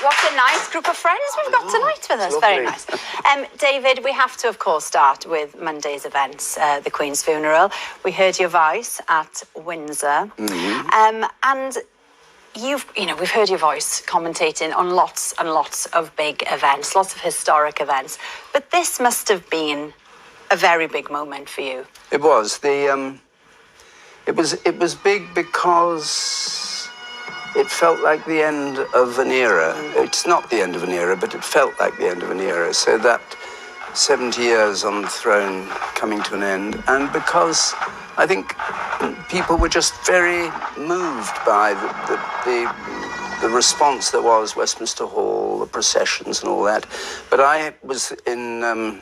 What a nice group of friends we've got tonight with us. Lovely. Very nice. David, we have to, of course, start with Monday's events, the Queen's funeral. We heard your voice at Windsor. And we've heard your voice commentating on lots and lots of big events, lots of historic events. But this must have been a very big moment for you. It was. It was big because it felt like the end of an era. It's not the end of an era, but it felt like the end of an era. So that 70 years on the throne coming to an end, and because I think people were just very moved by the response there was, Westminster Hall, the processions and all that. But I was in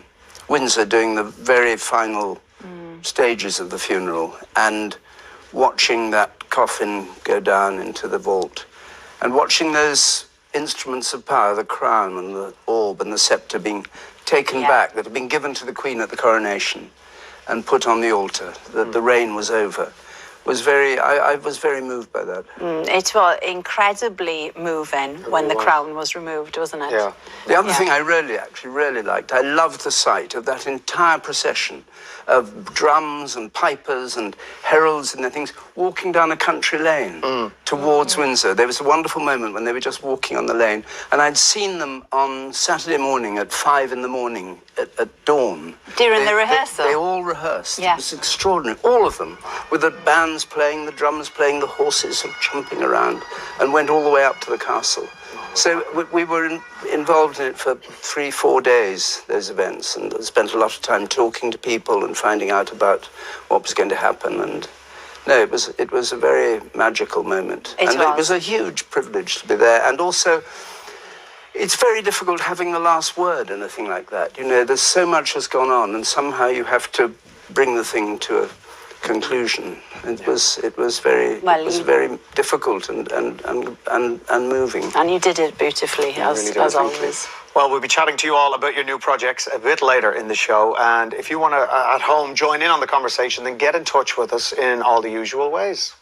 Windsor doing the very final stages of the funeral and watching that coffin go down into the vault and watching those instruments of power, the crown and the orb and the sceptre being taken back, that had been given to the Queen at the coronation and put on the altar, that the reign was over, I was very moved by that. It was incredibly moving when the crown was removed, wasn't it? Yeah. The other thing I really liked, I loved the sight of that entire procession of drums and pipers and heralds and the things walking down a country lane towards Windsor. There was a wonderful moment when they were just walking on the lane, and I'd seen them on Saturday morning at 5 in the morning at dawn. During the rehearsal? They all rehearsed. Yeah. It was extraordinary, all of them, with the bands playing, the drums playing, the horses jumping around, and went all the way up to the castle. So we were involved in it for 3-4 days, those events, and spent a lot of time talking to people and finding out about what was going to happen. And no, it was a very magical moment. It was a huge privilege to be there. And also, it's very difficult having the last word in a thing like that. You know, there's so much has gone on, and somehow you have to bring the thing to a conclusion. It was very difficult and moving. And you did it beautifully, as always. Well, we'll be chatting to you all about your new projects a bit later in the show. And if you want to, at home, join in on the conversation, then get in touch with us in all the usual ways.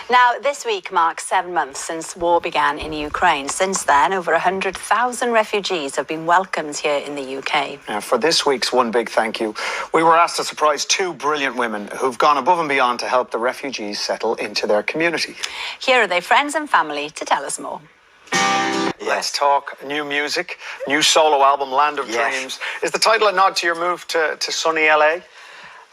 Now, this week marks 7 months since war began in Ukraine. Since then, over 100,000 refugees have been welcomed here in the UK. For this week's One Big Thank You, we were asked to surprise 2 brilliant women who've gone above and beyond to help the refugees settle into their community. Here are their friends and family to tell us more. Let's talk new music, new solo album, Land of Dreams. Is the title a nod to your move to sunny LA?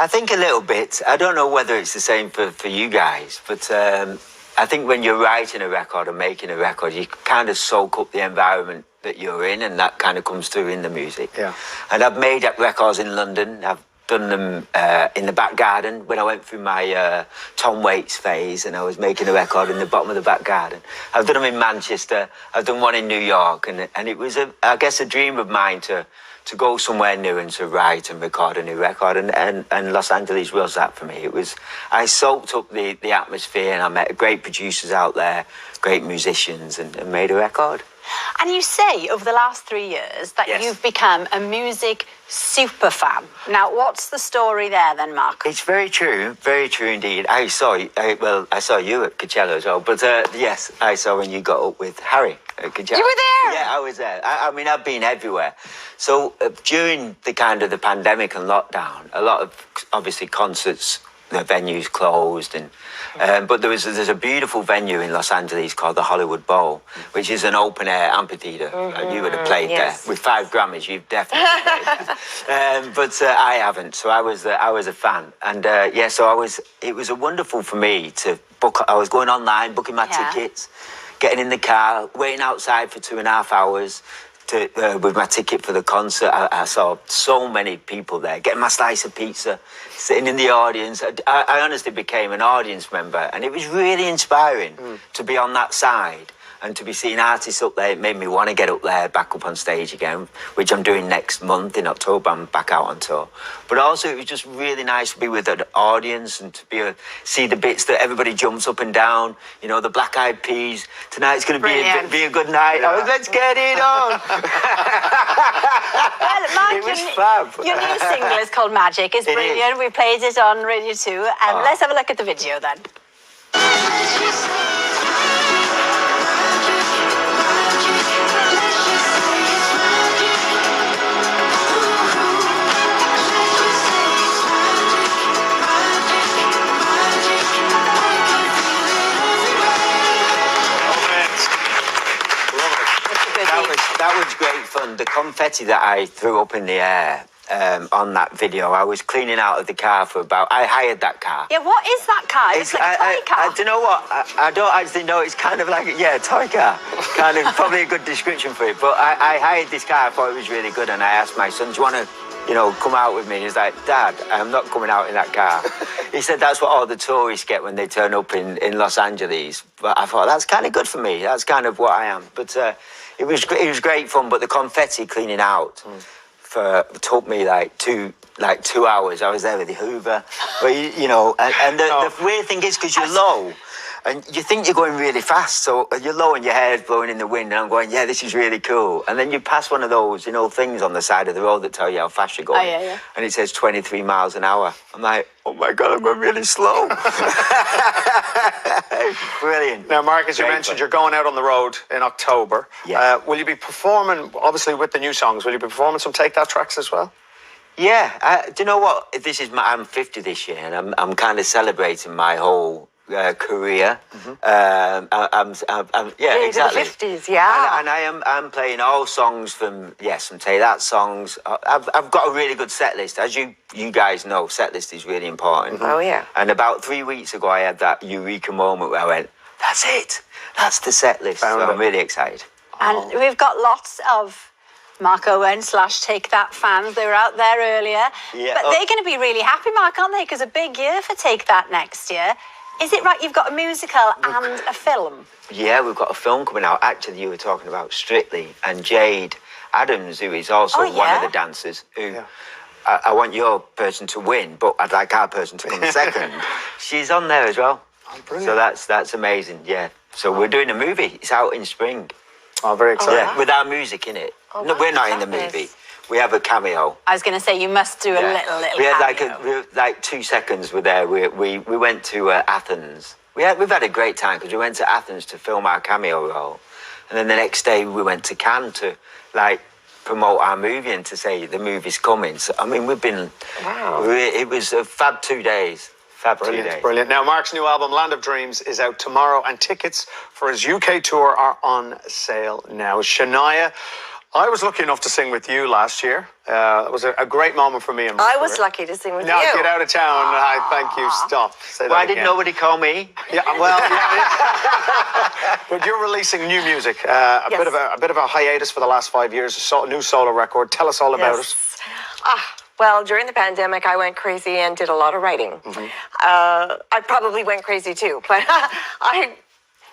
I think a little bit. I don't know whether it's the same for you guys, but I think when you're writing a record or making a record, you kind of soak up the environment that you're in, and that kind of comes through in the music. Yeah. And I've made up records in London. I've done them in the back garden when I went through my Tom Waits phase, and I was making a record in the bottom of the back garden. I've done them in Manchester. I've done one in New York, and it was, I guess, a dream of mine to go somewhere new and to write and record a new record, and Los Angeles was that for me. I soaked up the atmosphere, and I met great producers out there, great musicians, and made a record. And you say over the last 3 years that you've become a music super fan. Now, what's the story there then, Mark? It's very true indeed. I saw you at Coachella as well, but yes, I saw when you got up with Harry at Coachella. You were there? Yeah, I was there. I mean, I've been everywhere. So during the pandemic and lockdown, a lot of obviously concerts, the venues closed, and but there's a beautiful venue in Los Angeles called the Hollywood Bowl, which is an open air amphitheater. You would have played there with 5 Grammys. You've definitely played there. But I haven't, so I was a fan, and so it was a wonderful for me to book. I was going online, booking my tickets, getting in the car, waiting outside for 2.5 hours. With my ticket for the concert. I saw so many people there, getting my slice of pizza, sitting in the audience. I honestly became an audience member, and it was really inspiring to be on that side and to be seeing artists up there. It made me want to get up there, back up on stage again, which I'm doing next month in October. I'm back out on tour. But also, it was just really nice to be with an audience and to see the bits that everybody jumps up and down. You know, the Black Eyed Peas. Tonight's going to be a good night. Yeah. Let's get it on. Well, Mark, it was fab. Your new single is called Magic. It's brilliant. We played it on Radio 2. Let's have a look at the video then. that was great fun. The confetti that I threw up in the air on that video, I was cleaning out of the car for I hired that car. Yeah, what is that car? It's like a toy car. I don't know what. I don't actually know. It's kind of like a toy car. Kind of probably a good description for it. But I hired this car. I thought it was really good, and I asked my son, "Do you want to, come out with me?" He's like, "Dad, I'm not coming out in that car." He said that's what all the tourists get when they turn up in Los Angeles. But I thought that's kind of good for me. That's kind of what I am. But it was great fun. But the confetti cleaning out took me like 2 hours. I was there with the Hoover. But the weird thing is because you're low. And you think you're going really fast, so you're low and your hair's blowing in the wind, and I'm going, yeah, this is really cool. And then you pass one of those, things on the side of the road that tell you how fast you're going. Oh, yeah. And it says 23 miles an hour. I'm like, oh my God, I'm going really slow. Brilliant. Now, Mark, as you mentioned, you're going out on the road in October. Yeah. Will you be performing, obviously with the new songs, will you be performing some Take That tracks as well? Yeah. Do you know what? I'm 50 this year, and I'm kind of celebrating my whole career. Exactly. The 50s, yeah. And I'm playing all songs from some Take That songs. I've got a really good set list. As you guys know, set list is really important. Oh, yeah. And about 3 weeks ago, I had that eureka moment where I went, that's it. That's the set list. So I'm really excited. And we've got lots of Mark Owen / Take That fans. They were out there earlier. Yeah. But they're going to be really happy, Mark, aren't they? Because a big year for Take That next year. Is it right you've got a musical and a film? Yeah, we've got a film coming out. Actually, you were talking about Strictly, and Jade Adams, who is also one of the dancers, who I want your person to win, but I'd like our person to come second. She's on there as well. Oh, brilliant. So that's amazing, yeah. So we're doing a movie. It's out in spring. Oh, very exciting. Yeah, with our music in it. No, we're not in the movie. We have a cameo. I was going to say, you must do a little We had cameo. like 2 seconds. We're there. We went to Athens. We've had a great time because we went to Athens to film our cameo role, and then the next day we went to Cannes to promote our movie and to say the movie's coming. So I mean, we've been. Wow. It was a fab 2 days. Brilliant. Now, Mark's new album, Land of Dreams, is out tomorrow, and tickets for his UK tour are on sale now. Shania, I was lucky enough to sing with you last year. It was a great moment for me. I was lucky to sing with you. Now, get out of town. I thank you. Stop. Say that Why again. did nobody call me? Yeah, well, but you're releasing new music. A bit of a hiatus for the last 5 years. A new solo record. Tell us all about it. Well, during the pandemic, I went crazy and did a lot of writing. I probably went crazy too, but I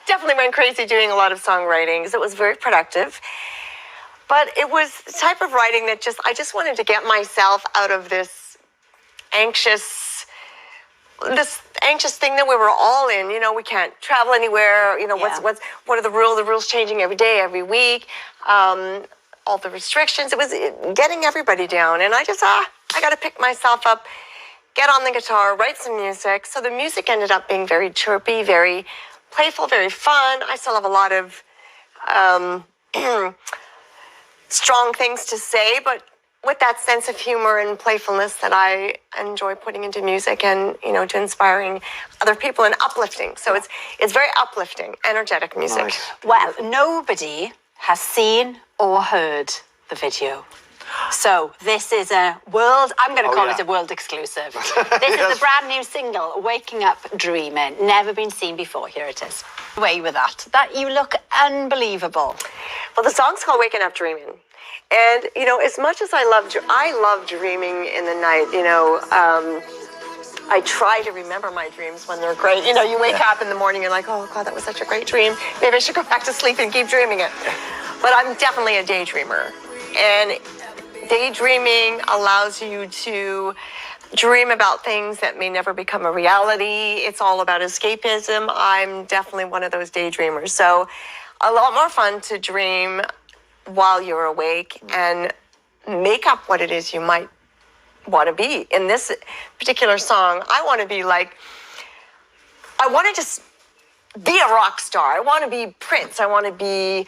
definitely went crazy doing a lot of songwriting because it was very productive. But it was the type of writing that I just wanted to get myself out of this anxious thing that we were all in. We can't travel anywhere. What are the rules? The rules changing every day, every week. All the restrictions. It was getting everybody down. And I just, I got to pick myself up, get on the guitar, write some music. So the music ended up being very chirpy, very playful, very fun. I still have a lot of strong things to say, but with that sense of humor and playfulness that I enjoy putting into music and, to inspiring other people and uplifting. So it's very uplifting, energetic music. Nice. Well, nobody has seen or heard the video. So this is I'm going to call it a world exclusive. This is the brand new single, Waking Up Dreaming. Never been seen before. Here it is. Away with that. You look unbelievable. Well, the song's called Waking Up Dreaming. And, as much as I love dreaming in the night, I try to remember my dreams when they're great. You wake up in the morning, you're like, oh, God, that was such a great dream. Maybe I should go back to sleep and keep dreaming it. But I'm definitely a daydreamer. And daydreaming allows you to dream about things that may never become a reality. It's all about escapism. I'm definitely one of those daydreamers. So a lot more fun to dream while you're awake and make up what it is you might want to be. In this particular song, I want to be I want to just be a rock star. I want to be Prince. I want to be,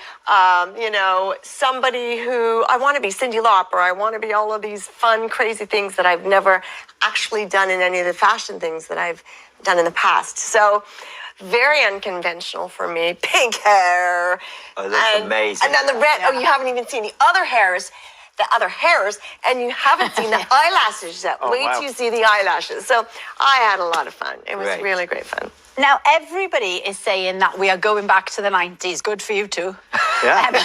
somebody who, I want to be Cyndi Lauper. I want to be all of these fun, crazy things that I've never actually done in any of the fashion things that I've done in the past. So Very unconventional for me. Pink hair. Oh, that's amazing. And then the red. Oh, you haven't even seen the other hairs, and you haven't seen the eyelashes yet. Oh, Wait wow. till you see the eyelashes. So I had a lot of fun. It was Great. really great fun. Now, everybody is saying that we are going back to the 90s. Good for you too. Yeah. And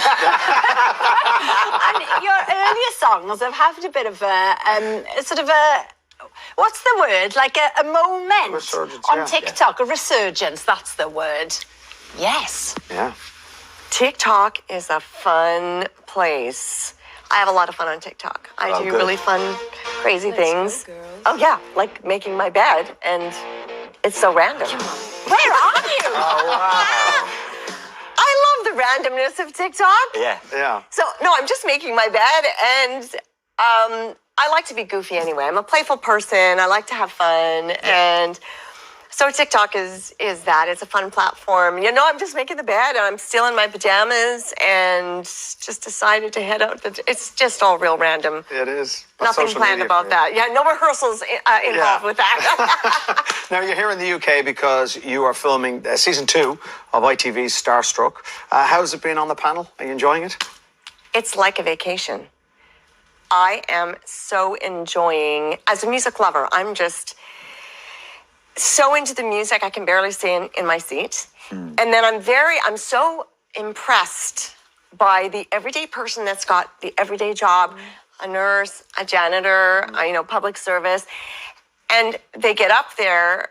your earlier songs have had a bit of a sort of a, what's the word? Like a moment Resurgence, on yeah. TikTok, a resurgence, that's the word. Yes. Yeah. TikTok is a fun place. I have a lot of fun on TikTok. I Oh, do good. really fun, crazy things. Oh yeah, like making my bed, and it's so random. Where are you? I love the randomness of TikTok. Yeah. Yeah. So no, I'm just making my bed, and I like to be goofy anyway. I'm a playful person. I like to have fun, and so TikTok is that. It's a fun platform. You know, I'm just making the bed, and I'm still in my pajamas, and just decided to head out. It's just all real random. It is. Nothing Social planned media about for you. that. Yeah, no rehearsals involved with that. Now, you're here in the UK because you are filming season 2 of ITV's Starstruck. How's it been on the panel? Are you enjoying it? It's like a vacation. I am so enjoying, as a music lover, I'm just so into the music I can barely stay in my seat. And then I'm so impressed by the everyday person that's got the everyday job, a nurse, a janitor, public service. And they get up there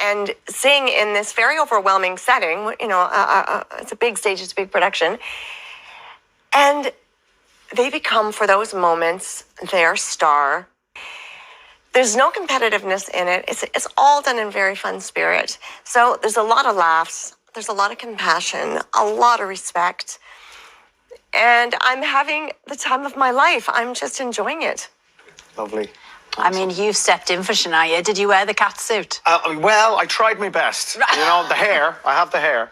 and sing in this very overwhelming setting. It's a big stage, it's a big production. And they become, for those moments, their star. There's no competitiveness in it. It's all done in very fun spirit. So there's a lot of laughs. There's a lot of compassion, a lot of respect. And I'm having the time of my life. I'm just enjoying it. Lovely. I mean, you stepped in for Shania. Did you wear the cat suit? Well, I tried my best. You know, the hair. I have the hair.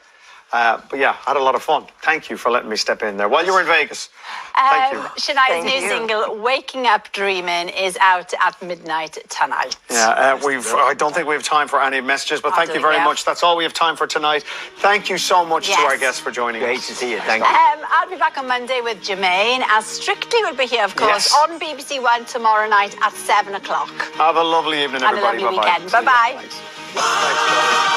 But yeah, I had a lot of fun. Thank you for letting me step in there while you were in Vegas. Thank you. Shania's Thank new you. single, Waking Up Dreaming, is out at midnight tonight. Yeah, I don't think we have time for any messages, but thank you very yeah. much. That's all we have time for tonight. Thank you so much to Yes. our guests for joining Great us. to see you. Thank you. I'll be back on Monday with Jermaine, as Strictly will be here, of course, Yes. on BBC One tomorrow night at 7 o'clock. Have a lovely evening, Have a everybody. lovely Bye-bye. weekend. Bye-bye. Thanks. Thanks.